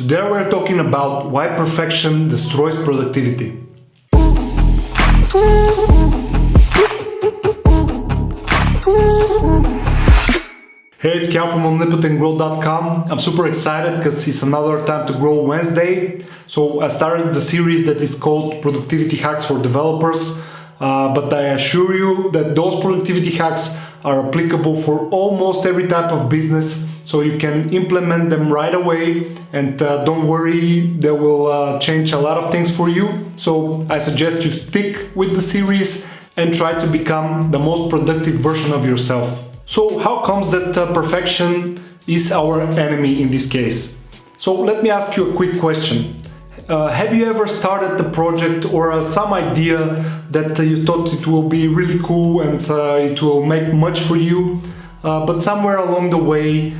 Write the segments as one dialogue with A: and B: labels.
A: Today we're talking about why perfection destroys productivity. Hey, it's Cal from omnipotentgrow.com. I'm super excited because it's another Time to Grow Wednesday. So I started the series that is called Productivity Hacks for Developers. But I assure you that those productivity hacks are applicable for almost every type of business. So you can implement them right away, and don't worry, they will change a lot of things for you. So I suggest you stick with the series and try to become the most productive version of yourself. So how comes that perfection is our enemy in this case? So let me ask you a quick question. Have you ever started a project or some idea that you thought it will be really cool and it will make much for you, but somewhere along the way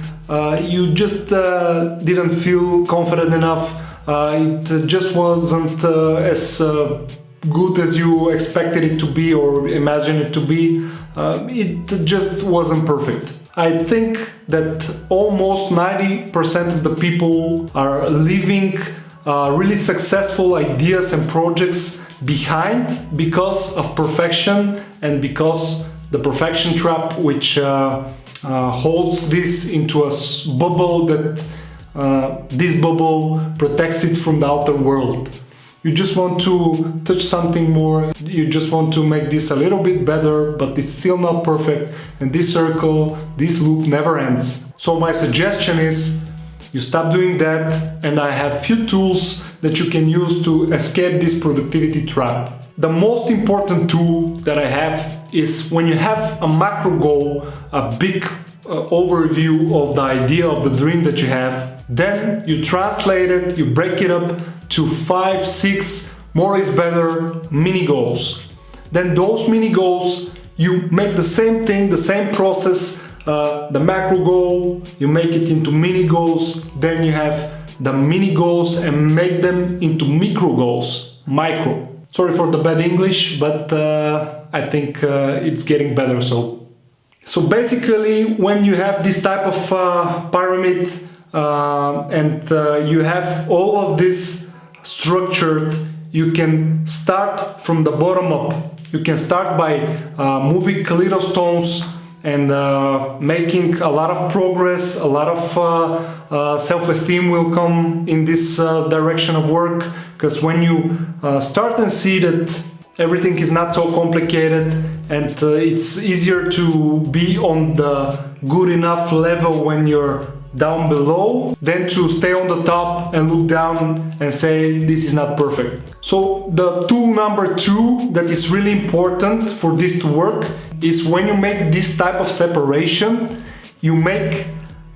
A: you just didn't feel confident enough, it just wasn't as good as you expected it to be or imagined it to be, it just wasn't perfect. I think that almost 90% of the people are leaving really successful ideas and projects behind because of perfection and because the perfection trap, which holds this into a bubble that this bubble protects it from the outer world. You just want to touch something more, you just want to make this a little bit better, but it's still not perfect, and this circle, this loop never ends. So my suggestion is you stop doing that, and I have few tools that you can use to escape this productivity trap. The most important tool that I have is when you have a macro goal, a big overview of the idea of the dream that you have, then you translate it, you break it up to 5, 6, more is better mini goals. Then those mini goals, you make the same thing, the same process, the macro goal, you make it into mini goals, then you have the mini goals and make them into micro goals, micro. Sorry for the bad English, but I think it's getting better. So basically, when you have this type of pyramid and you have all of this structured, you can start from the bottom up. You can start by moving little stones and making a lot of progress, a lot of self-esteem will come in this direction of work, because when you start and see that everything is not so complicated and it's easier to be on the good enough level when you're down below than to stay on the top and look down and say this is not perfect. So the tool number 2 that is really important for this to work is when you make this type of separation, you make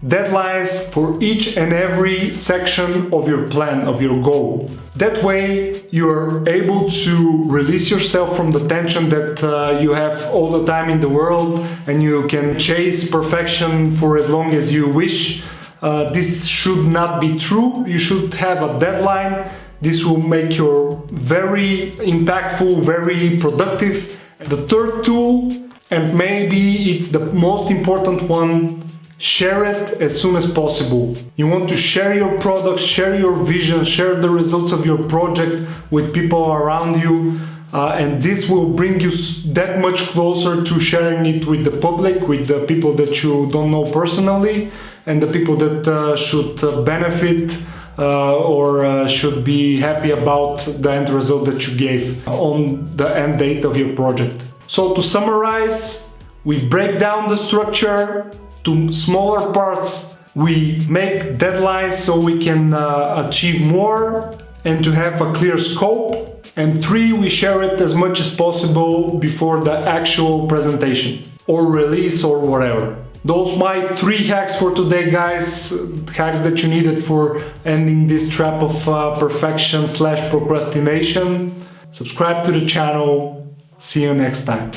A: deadlines for each and every section of your plan, of your goal. That way you're able to release yourself from the tension that you have all the time in the world, and you can chase perfection for as long as you wish. This should not be true. You should have a deadline. This will make you very impactful, very productive. The third tool, and maybe it's the most important one, share it as soon as possible. You want to share your product, share your vision, share the results of your project with people around you, and this will bring you that much closer to sharing it with the public, with the people that you don't know personally, and the people that should benefit or should be happy about the end result that you gave on the end date of your project. So to summarize, we break down the structure to smaller parts, we make deadlines so we can achieve more and to have a clear scope, and 3, we share it as much as possible before the actual presentation or release or whatever. Those my 3 hacks for today, guys, hacks that you needed for ending this trap of perfection / procrastination. Subscribe to the channel. See you next time.